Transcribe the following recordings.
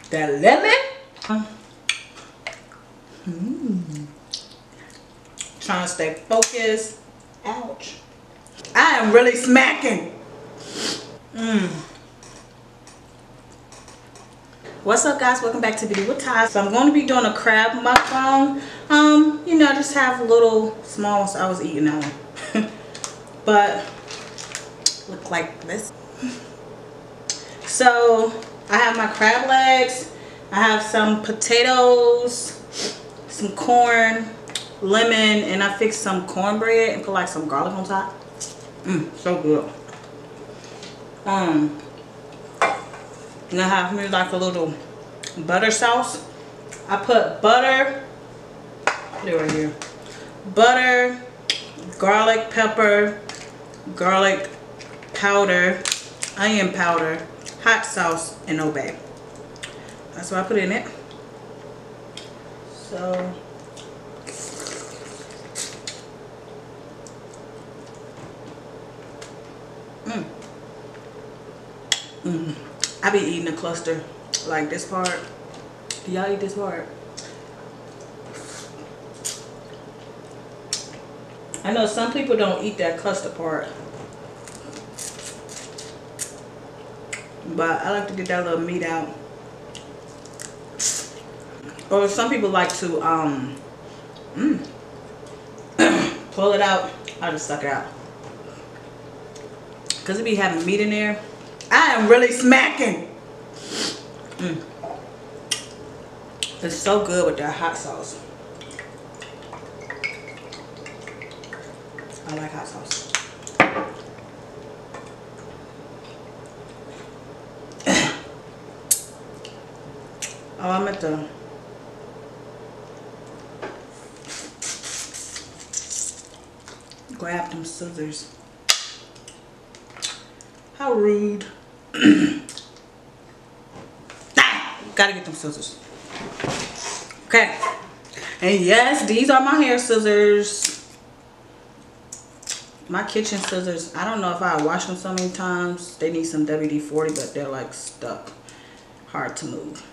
That lemon. Trying to stay focused. Ouch. I am really smacking. What's up, guys? Welcome back to Beauty with Ty. So I'm going to be doing a crab mukbang. You know, just have little small ones. I was eating that one. But look like this. So I have my crab legs. I have some potatoes, some corn, lemon, and I fixed some cornbread and put like some garlic on top. So good. And I have me like a little butter sauce. I put butter, put it right here. Butter, garlic pepper, garlic powder, onion powder, hot sauce, and obey. That's what I put in it. So I be eating a cluster like this part. Do y'all eat this part? I know some people don't eat that cluster part, but I like to get that little meat out. Or some people like to pull it out. I just suck it out because it be having meat in there. I am really smacking. It's so good with that hot sauce. I like hot sauce. Oh, I meant to grab them scissors. How rude. Gotta get them scissors. Okay. And yes, these are my hair scissors. My kitchen scissors. I don't know if I wash them so many times. They need some WD-40, but they're like stuck. Hard to move.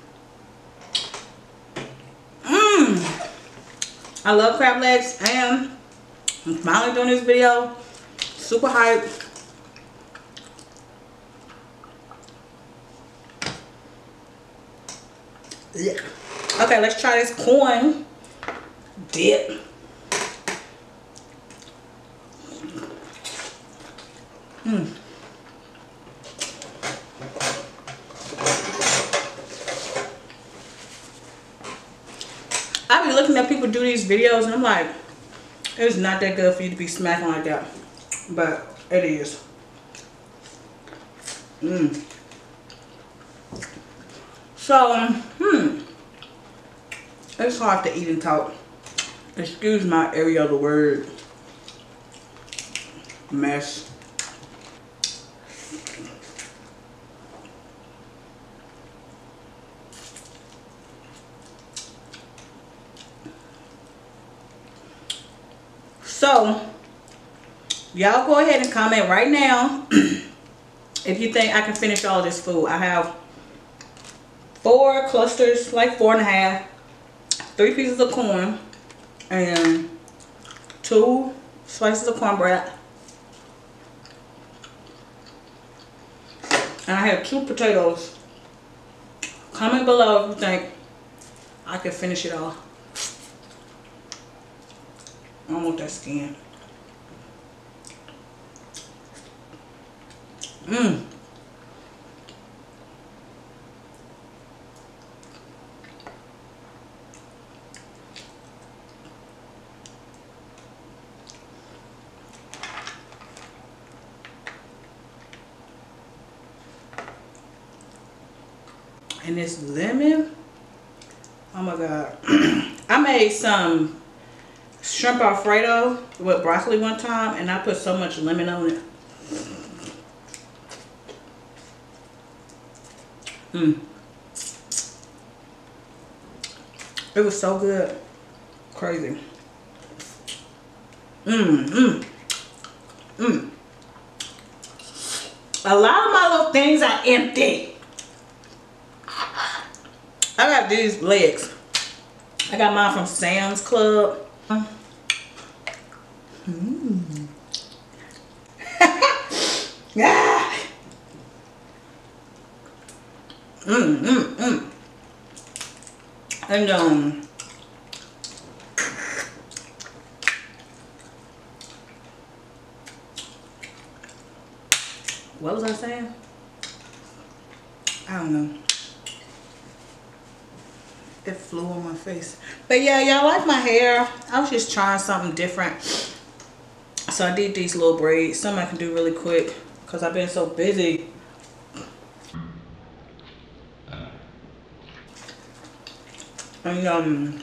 I love crab legs, and I'm finally doing this video. Super hyped. Yeah. Okay, let's try this corn dip. I be looking at people do these videos and I'm like, it's not that good for you to be smacking like that, but it is. So, it's hard to eat and talk. Excuse my area of the word mess. So, y'all go ahead and comment right now if you think I can finish all this food. I have 4 clusters, like 4 and a half, 3 pieces of corn, and 2 slices of cornbread. And I have 2 potatoes. Comment below if you think I can finish it all. I don't want that skin. And this lemon, oh my god. I made some shrimp alfredo with broccoli one time and I put so much lemon on it. It was so good. Crazy. A lot of my little things are empty. I got these legs. I got mine from Sam's Club. Yeah. And what was I saying? I don't know. It flew on my face. But yeah, y'all like my hair. I was just trying something different. So I did these little braids. Something I can do really quick because I've been so busy. And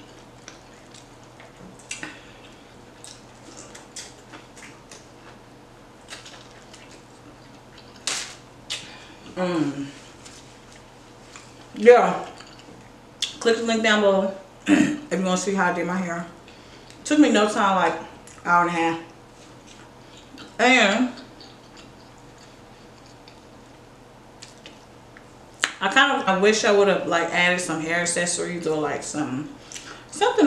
yeah. Click the link down below if you want to see how I did my hair. Took me no time, like an hour and a half. And I wish I would have like added some hair accessories or like something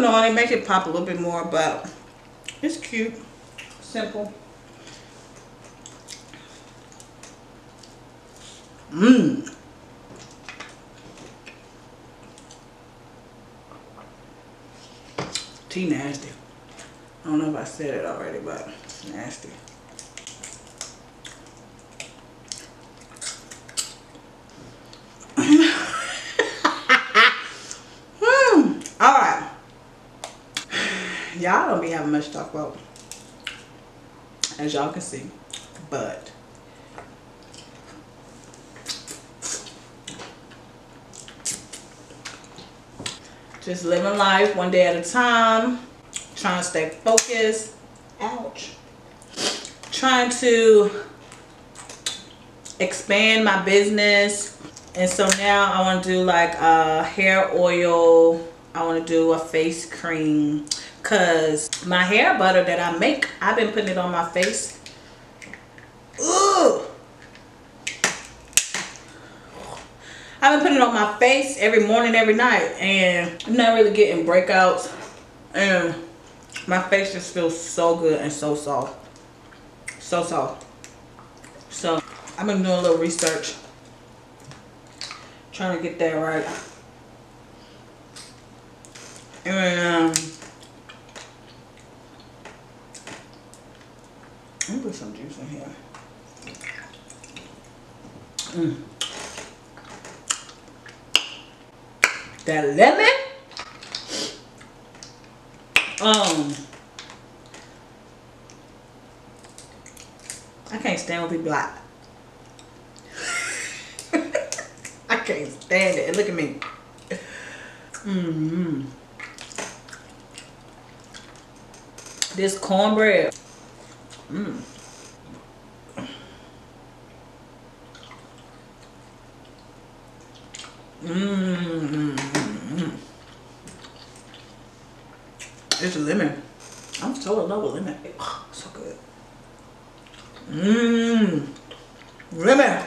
on it, make it pop a little bit more, but it's cute, simple. Tea nasty. I don't know if I said it already, but it's nasty. Alright. Y'all don't be having much to talk about, as y'all can see, but just living life one day at a time, trying to stay focused. Ouch. Trying to expand my business. And so now I want to do like a hair oil. I want to do a face cream. Because my hair butter that I make, I've been putting it on my face. Ooh. I've been putting it on my face every morning, every night. And I'm not really getting breakouts. And my face just feels so good and so soft. So soft. So I've been doing a little research. Trying to get that right. And let me put some juice in here. That lemon. I can't stand when people like. I can't stand it. Look at me. This cornbread. It's a lemon. I'm so in love with lemon. Oh, so good. Lemon.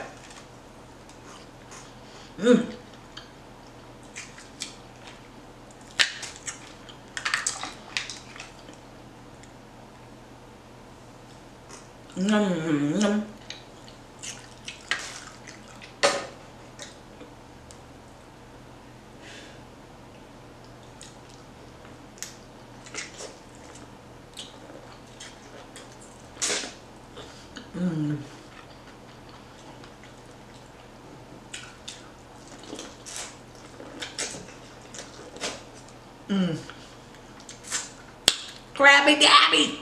Grabby dabby.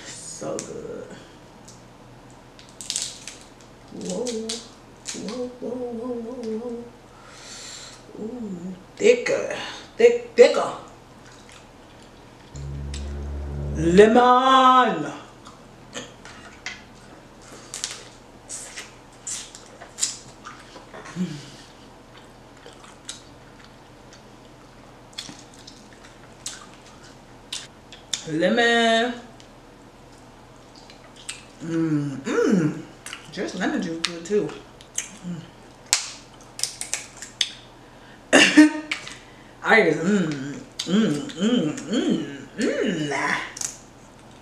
So good. Whoa. Whoa, whoa, whoa, whoa, whoa. Ooh, thicker. Thicker. Lemon. Lemon. Just lemon juice good too.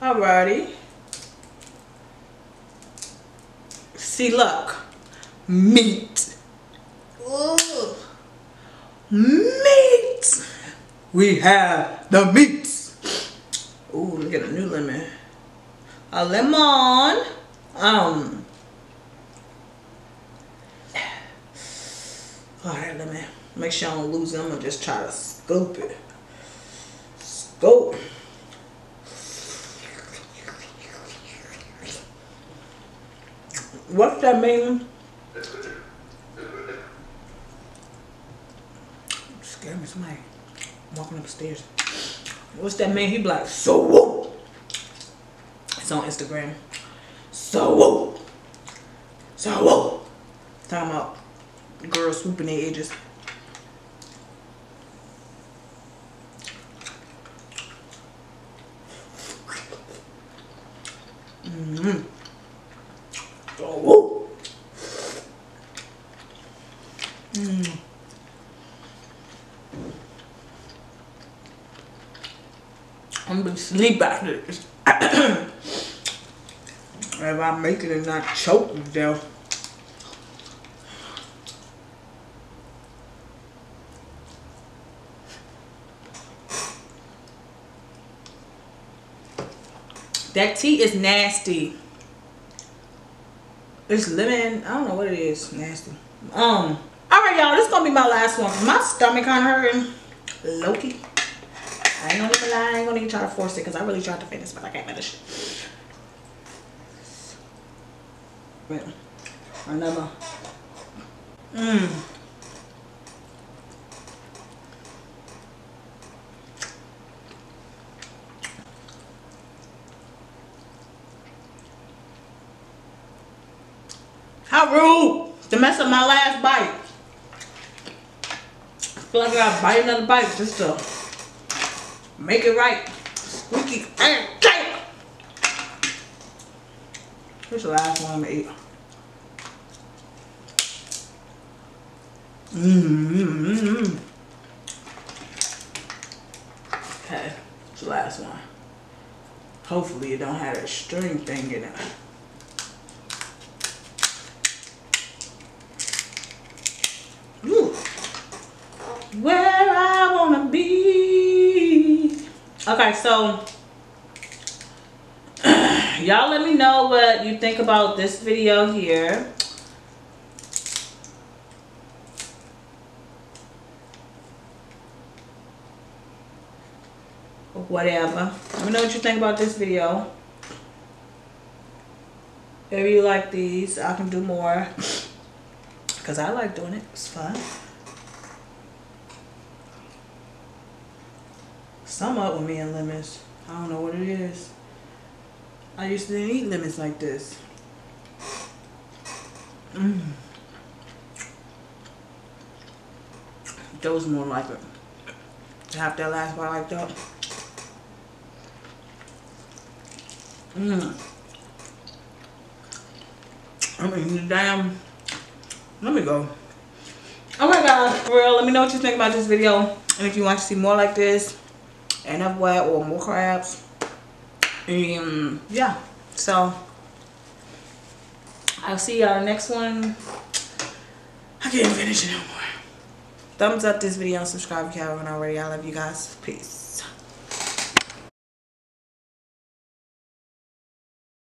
Alrighty. See, look. Meat. Ooh. Meat. We have the meats. Ooh, look at a new lemon. A lemon. Alright, let me make sure I don't lose it. I'm gonna just try to scoop it. Scoop. What's that mean? Scared me, somebody walking upstairs. What's that mean? He be like, so whoa. It's on Instagram. So whoa. So whoa. Talking about girls swooping their edges. So whoa. I'm gonna sleep after this. If I make it and not choke to death. That tea is nasty. It's lemon. I don't know what it is. Nasty. Alright, y'all. This is gonna be my last one. My stomach kinda hurting. Low-key. I ain't gonna even lie. I ain't gonna even try to force it because I really tried to finish, but I can't finish. Wait. Another. How rude to mess up my last bite. I feel like I gotta bite another bite just to make it right. Squeaky. Here's the last one I'm gonna eat. Okay, it's the last one. Hopefully it don't have that string thing in it. Ooh. Where I wanna be. Okay, so y'all let me know what you think about this video here. Or whatever. Let me know what you think about this video. If you like these, I can do more. Because I like doing it. It's fun. Some up with me and lemons. I don't know what it is. I used to eat lemons like this. Those more like it. To have that last bite like that. I mean, damn. Let me go. Okay, guys, for real, let me know what you think about this video. And if you want to see more like this, and of what, or more crabs. Yeah. So, I'll see y'all in the next one. I can't finish it no more. Thumbs up this video and subscribe if you haven't already. I love you guys. Peace.